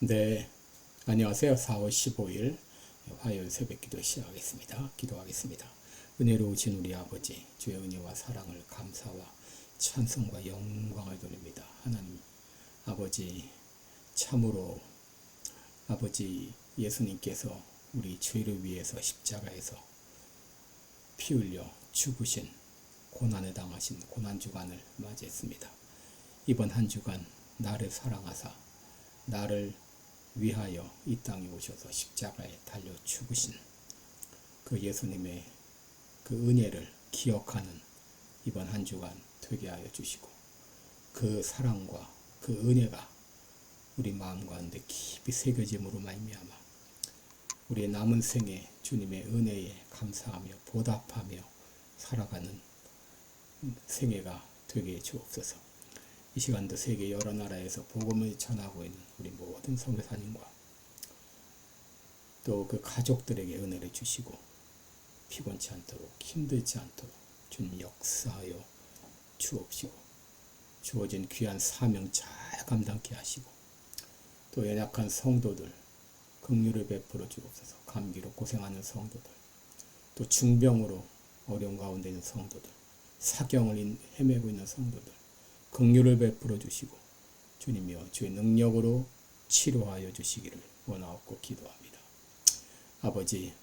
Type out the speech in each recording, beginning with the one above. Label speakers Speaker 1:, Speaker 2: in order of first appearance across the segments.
Speaker 1: 네, 안녕하세요. 4월 15일 화요일 새벽기도 시작하겠습니다. 기도하겠습니다. 은혜로우신 우리 아버지, 주의 은혜와 사랑을 감사와 찬송과 영광을 돌립니다. 하나님 아버지, 참으로 아버지 예수님께서 우리 죄를 위해서 십자가에서 피 흘려 죽으신 고난을 당하신 고난주간을 맞이했습니다. 이번 한 주간 나를 사랑하사 나를 위하여 이 땅에 오셔서 십자가에 달려 죽으신 그 예수님의 그 은혜를 기억하는 이번 한 주간 되게 하여 주시고, 그 사랑과 그 은혜가 우리 마음 가운데 깊이 새겨짐으로 말미암아 우리의 남은 생에 주님의 은혜에 감사하며 보답하며 살아가는 생애가 되게 해 주옵소서. 이 시간도 세계 여러 나라에서 복음을 전하고 있는 우리 모든 선교사님과 또 그 가족들에게 은혜를 주시고, 피곤치 않도록 힘들지 않도록 주님 역사하여 주옵시고, 주어진 귀한 사명 잘 감당케 하시고, 또 연약한 성도들 긍휼을 베풀어 주옵소서. 감기로 고생하는 성도들, 또 중병으로 어려운 가운데 있는 성도들, 사경을 헤매고 있는 성도들 긍휼을 베풀어 주시고, 주님이여 주의 능력으로 치료하여 주시기를 원하옵고 기도합니다. 아버지,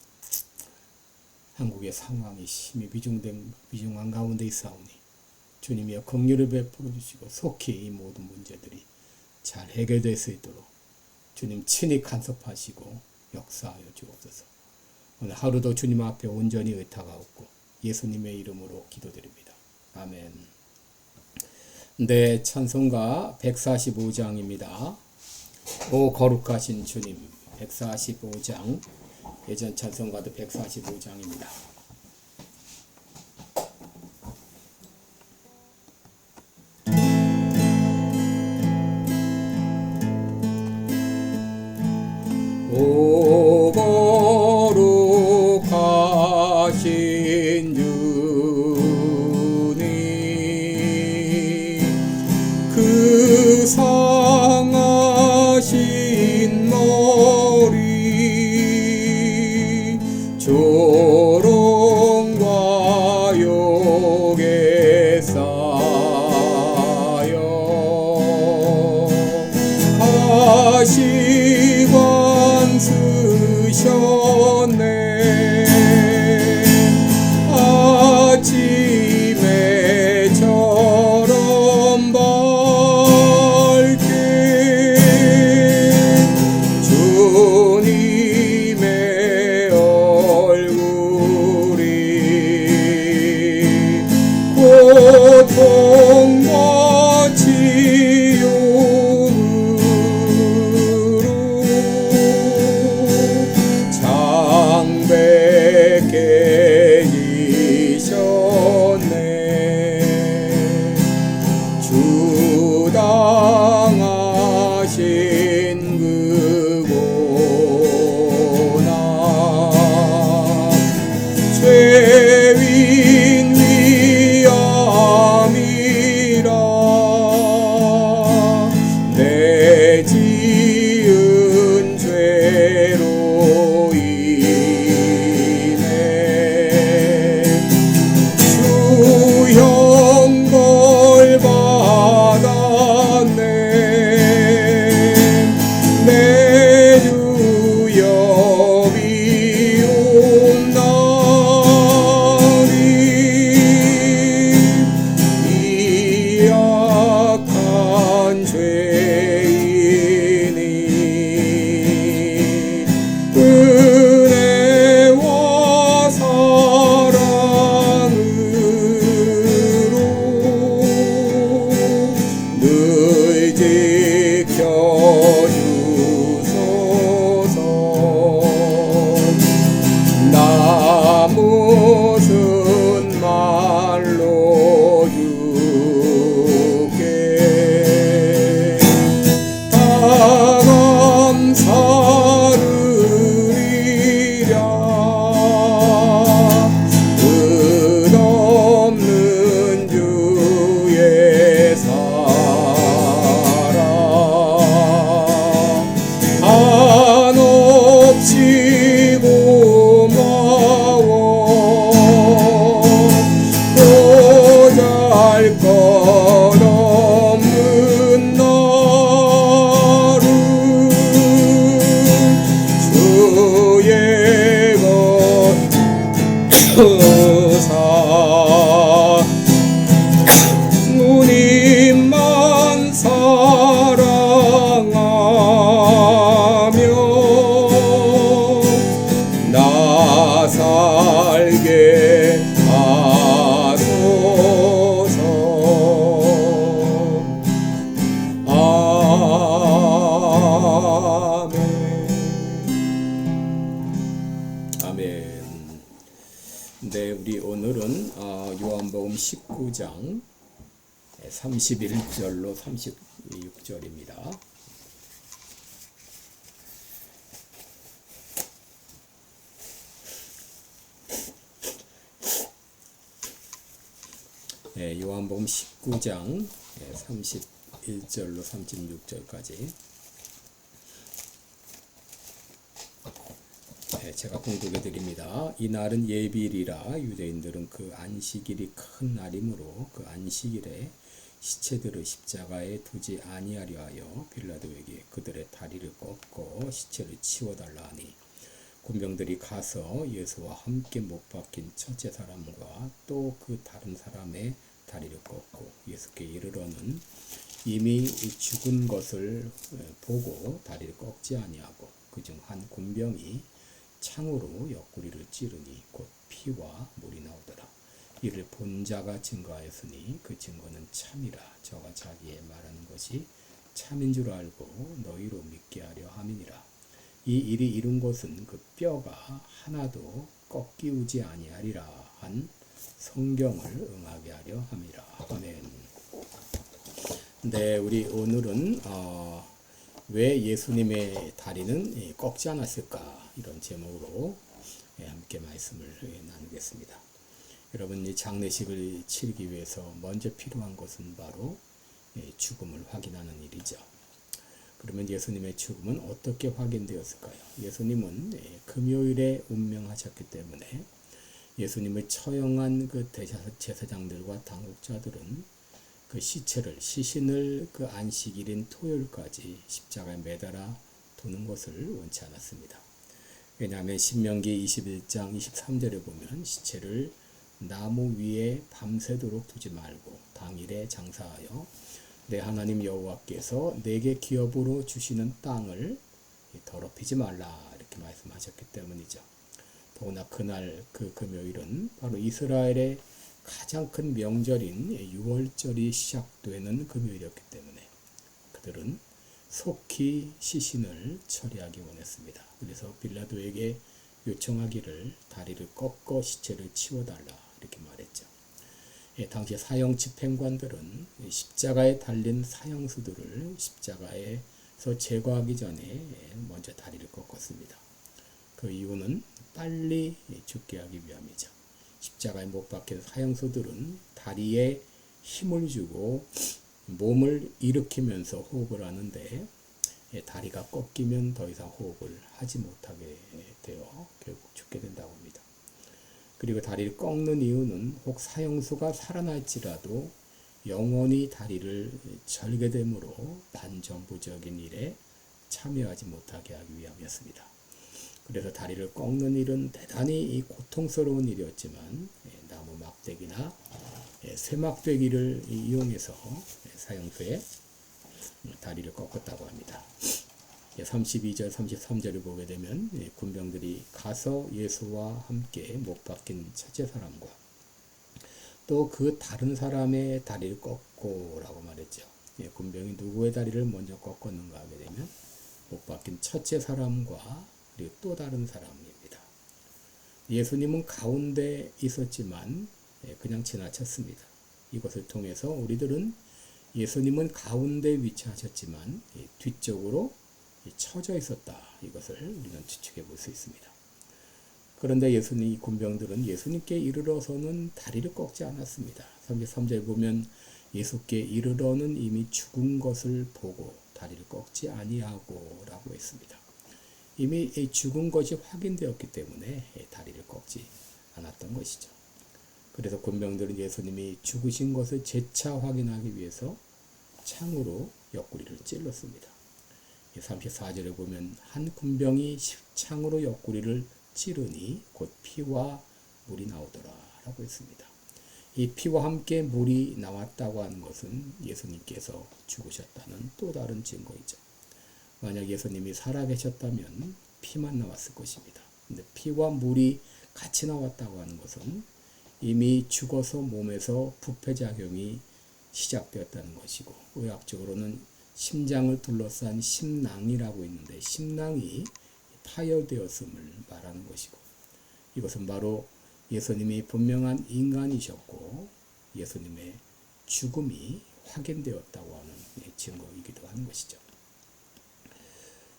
Speaker 1: 한국의 상황이 심히 비중한 가운데 있사오니 주님이여 긍휼을 베풀어 주시고, 속히 이 모든 문제들이 잘 해결될 수 있도록 주님 친히 간섭하시고 역사하여 주옵소서. 오늘 하루도 주님 앞에 온전히 의탁하옵고 예수님의 이름으로 기도드립니다. 아멘. 네, 찬송가 145장입니다. 오 거룩하신 주님. 145장, 예전 찬송가도 145장입니다. 오 거룩하신 주님, 그 상하신 머리 조롱과 욕에 쌓여 가시관 쓰셨네. 아침에 처럼 밝게 주님의 얼굴이 고통과 치유로 장백게 지셨네. 주 당하신 그고난 죄인 위함이라. 내 지은 죄로 인해 주 형벌 받았네. 내 주여 비온 날이 이 약한 죄인이 은혜와 사랑으로 늘 지켜주소서. 나 무슨 말로 주께 다 감사르리랴. 끝없는 주의 사랑 19장 31절로 36절입니다. 요한복음 19장 31절로 36절까지 제가 공독해 드립니다. 이 날은 예비일이라 유대인들은 그 안식일이 큰 날이므로 그 안식일에 시체들을 십자가에 두지 아니하려 하여 빌라도에게 그들의 다리를 꺾고 시체를 치워달라 하니 군병들이 가서 예수와 함께 못 박힌 첫째 사람과 또 그 다른 사람의 다리를 꺾고 예수께 이르러는 이미 죽은 것을 보고 다리를 꺾지 아니하고 그중 한 군병이 창으로 옆구리를 찌르니 곧 피와 물이 나오더라. 이를 본 자가 증거하였으니 그 증거는 참이라. 저가 자기의 말하는 것이 참인 줄 알고 너희로 믿게 하려 함이니라. 이 일이 이룬 것은 그 뼈가 하나도 꺾이우지 아니하리라 한 성경을 응하게 하려 함이라. 아멘. 네, 우리 오늘은 왜 예수님의 다리는 꺾지 않았을까, 이런 제목으로 함께 말씀을 나누겠습니다. 여러분, 이 장례식을 치르기 위해서 먼저 필요한 것은 바로 죽음을 확인하는 일이죠. 그러면 예수님의 죽음은 어떻게 확인되었을까요? 예수님은 금요일에 운명하셨기 때문에 예수님을 처형한 그 대제사장들과 당국자들은 그 시신을 그 안식일인 토요일까지 십자가에 매달아 두는 것을 원치 않았습니다. 왜냐하면 신명기 21장 23절에 보면 시체를 나무 위에 밤새도록 두지 말고 당일에 장사하여 내 하나님 여호와께서 내게 기업으로 주시는 땅을 더럽히지 말라, 이렇게 말씀하셨기 때문이죠. 더구나 그날 그 금요일은 바로 이스라엘의 가장 큰 명절인 유월절이 시작되는 금요일이었기 때문에 그들은 속히 시신을 처리하기 원했습니다. 그래서 빌라도에게 요청하기를 다리를 꺾어 시체를 치워달라, 이렇게 말했죠. 당시 사형 집행관들은 십자가에 달린 사형수들을 십자가에서 제거하기 전에 먼저 다리를 꺾었습니다. 그 이유는 빨리 죽게 하기 위함이죠. 십자가에 못 박힌 사형수들은 다리에 힘을 주고 몸을 일으키면서 호흡을 하는데 다리가 꺾이면 더 이상 호흡을 하지 못하게 되어 결국 죽게 된다고 합니다. 그리고 다리를 꺾는 이유는 혹 사형수가 살아날지라도 영원히 다리를 절개됨으로 반정부적인 일에 참여하지 못하게 하기 위함이었습니다. 그래서 다리를 꺾는 일은 대단히 고통스러운 일이었지만 나무 막대기나 쇠막대기를 이용해서 사형수의 다리를 꺾었다고 합니다. 32절 33절을 보게 되면 군병들이 가서 예수와 함께 못 박힌 첫째 사람과 또 그 다른 사람의 다리를 꺾고 라고 말했죠. 군병이 누구의 다리를 먼저 꺾었는가 하게 되면 못 박힌 첫째 사람과 그리고 또 다른 사람입니다. 예수님은 가운데 있었지만 그냥 지나쳤습니다. 이것을 통해서 우리들은 예수님은 가운데 위치하셨지만 뒤쪽으로 처져 있었다, 이것을 우리는 추측해 볼 수 있습니다. 그런데 이 군병들은 예수님께 이르러서는 다리를 꺾지 않았습니다. 33절에 보면 예수께 이르러는 이미 죽은 것을 보고 다리를 꺾지 아니하고 라고 했습니다. 이미 죽은 것이 확인되었기 때문에 다리를 꺾지 않았던 것이죠. 그래서 군병들은 예수님이 죽으신 것을 재차 확인하기 위해서 창으로 옆구리를 찔렀습니다. 34절에 보면 한 군병이 창으로 옆구리를 찌르니 곧 피와 물이 나오더라 라고 했습니다. 이 피와 함께 물이 나왔다고 하는 것은 예수님께서 죽으셨다는 또 다른 증거이죠. 만약 예수님이 살아계셨다면 피만 나왔을 것입니다. 근데 피와 물이 같이 나왔다고 하는 것은 이미 죽어서 몸에서 부패작용이 시작되었다는 것이고, 의학적으로는 심장을 둘러싼 심낭이라고 있는데 심낭이 파열되었음을 말하는 것이고, 이것은 바로 예수님이 분명한 인간이셨고 예수님의 죽음이 확인되었다고 하는 증거이기도 하는 것이죠.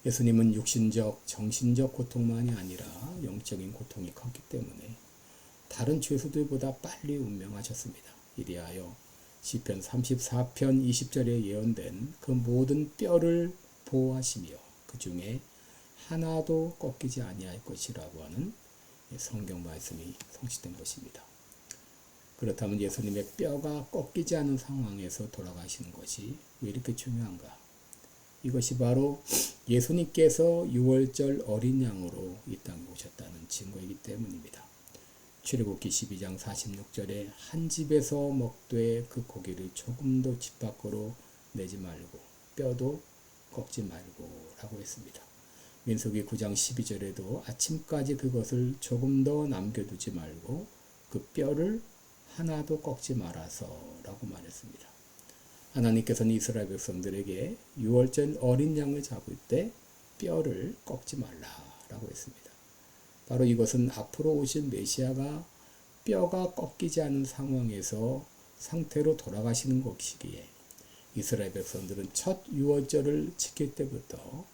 Speaker 1: 예수님은 육신적, 정신적 고통만이 아니라 영적인 고통이 컸기 때문에 다른 죄수들보다 빨리 운명하셨습니다. 이리하여 시편 34편 20절에 예언된 그 모든 뼈를 보호하시며 그 중에 하나도 꺾이지 아니할 것이라고 하는 성경 말씀이 성취된 것입니다. 그렇다면 예수님의 뼈가 꺾이지 않은 상황에서 돌아가시는 것이 왜 이렇게 중요한가? 이것이 바로 예수님께서 유월절 어린 양으로 이 땅에 오셨다는 증거이기 때문입니다. 출애굽기 12장 46절에 한 집에서 먹되 그 고기를 조금도 집 밖으로 내지 말고 뼈도 꺾지 말고 라고 했습니다. 민수기 9장 12절에도 아침까지 그것을 조금 더 남겨두지 말고 그 뼈를 하나도 꺾지 말아서 라고 말했습니다. 하나님께서는 이스라엘 백성들에게 유월절 어린 양을 잡을 때 뼈를 꺾지 말라라고 했습니다. 바로 이것은 앞으로 오실 메시아가 뼈가 꺾이지 않은 상태로 돌아가시는 것이기에 이스라엘 백성들은 첫 유월절을 지킬 때부터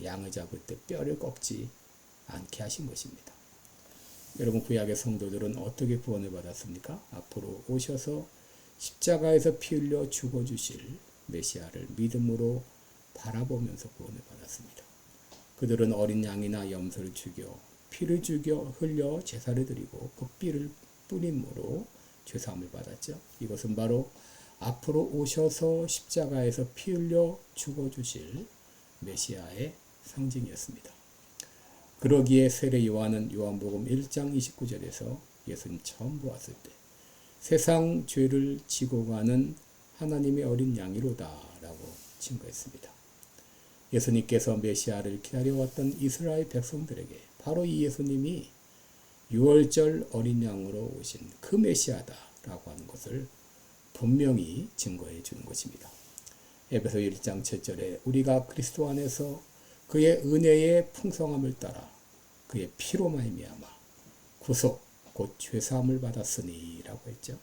Speaker 1: 양을 잡을 때 뼈를 꺾지 않게 하신 것입니다. 여러분, 구약의 성도들은 어떻게 구원을 받았습니까? 앞으로 오셔서 십자가에서 피 흘려 죽어주실 메시아를 믿음으로 바라보면서 구원을 받았습니다. 그들은 어린 양이나 염소를 죽여 피를 흘려 제사를 드리고 그 피를 뿌림으로 죄사함을 받았죠. 이것은 바로 앞으로 오셔서 십자가에서 피 흘려 죽어주실 메시아의 상징이었습니다. 그러기에 세례 요한은 요한복음 1장 29절에서 예수님 처음 보았을 때 세상 죄를 지고 가는 하나님의 어린 양이로다 라고 증거했습니다. 예수님께서 메시아를 기다려왔던 이스라엘 백성들에게 바로 이 예수님이 유월절 어린 양으로 오신 그 메시아다 라고 하는 것을 분명히 증거해 주는 것입니다. 에베소 1장 7절에 우리가 그리스도 안에서 그의 은혜의 풍성함을 따라 그의 피로 말미암아 구속 곧 죄사함을 받았으니 라고 했죠.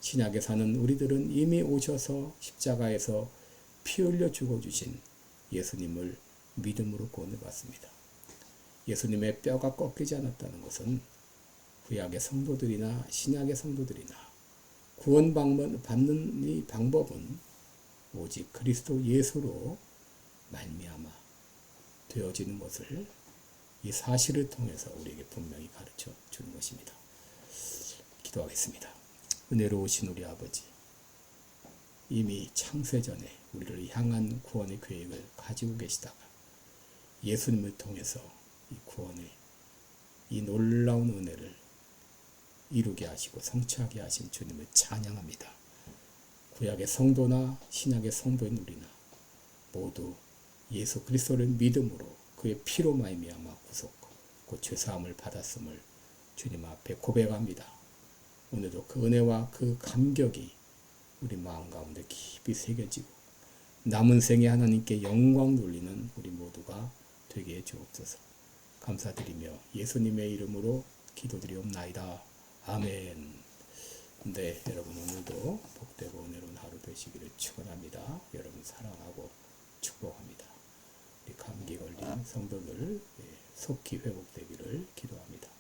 Speaker 1: 신약에 사는 우리들은 이미 오셔서 십자가에서 피 흘려 죽어주신 예수님을 믿음으로 구원을 받습니다. 예수님의 뼈가 꺾이지 않았다는 것은 구약의 성도들이나 신약의 성도들이나 구원 받는 이 방법은 오직 그리스도 예수로 말미암아 되어지는 것을 이 사실을 통해서 우리에게 분명히 가르쳐 주는 것입니다. 기도하겠습니다. 은혜로우신 우리 아버지, 이미 창세전에 우리를 향한 구원의 계획을 가지고 계시다가 예수님을 통해서 이 구원의 이 놀라운 은혜를 이루게 하시고 성취하게 하신 주님을 찬양합니다. 구약의 성도나 신약의 성도인 우리나 모두 예수 그리스도를 믿음으로 그의 피로 말미암아 구속, 그 죄사함을 받았음을 주님 앞에 고백합니다. 오늘도 그 은혜와 그 감격이 우리 마음 가운데 깊이 새겨지고 남은 생에 하나님께 영광 돌리는 우리 모두가 되게 해 주옵소서. 감사드리며 예수님의 이름으로 기도드리옵나이다. 아멘. 네, 여러분 오늘도 복되고 은혜로운 하루 되시기를 축원합니다. 여러분 사랑하고 축복합니다. 우리 감기 걸린 성도들 속히 회복되기를 기도합니다.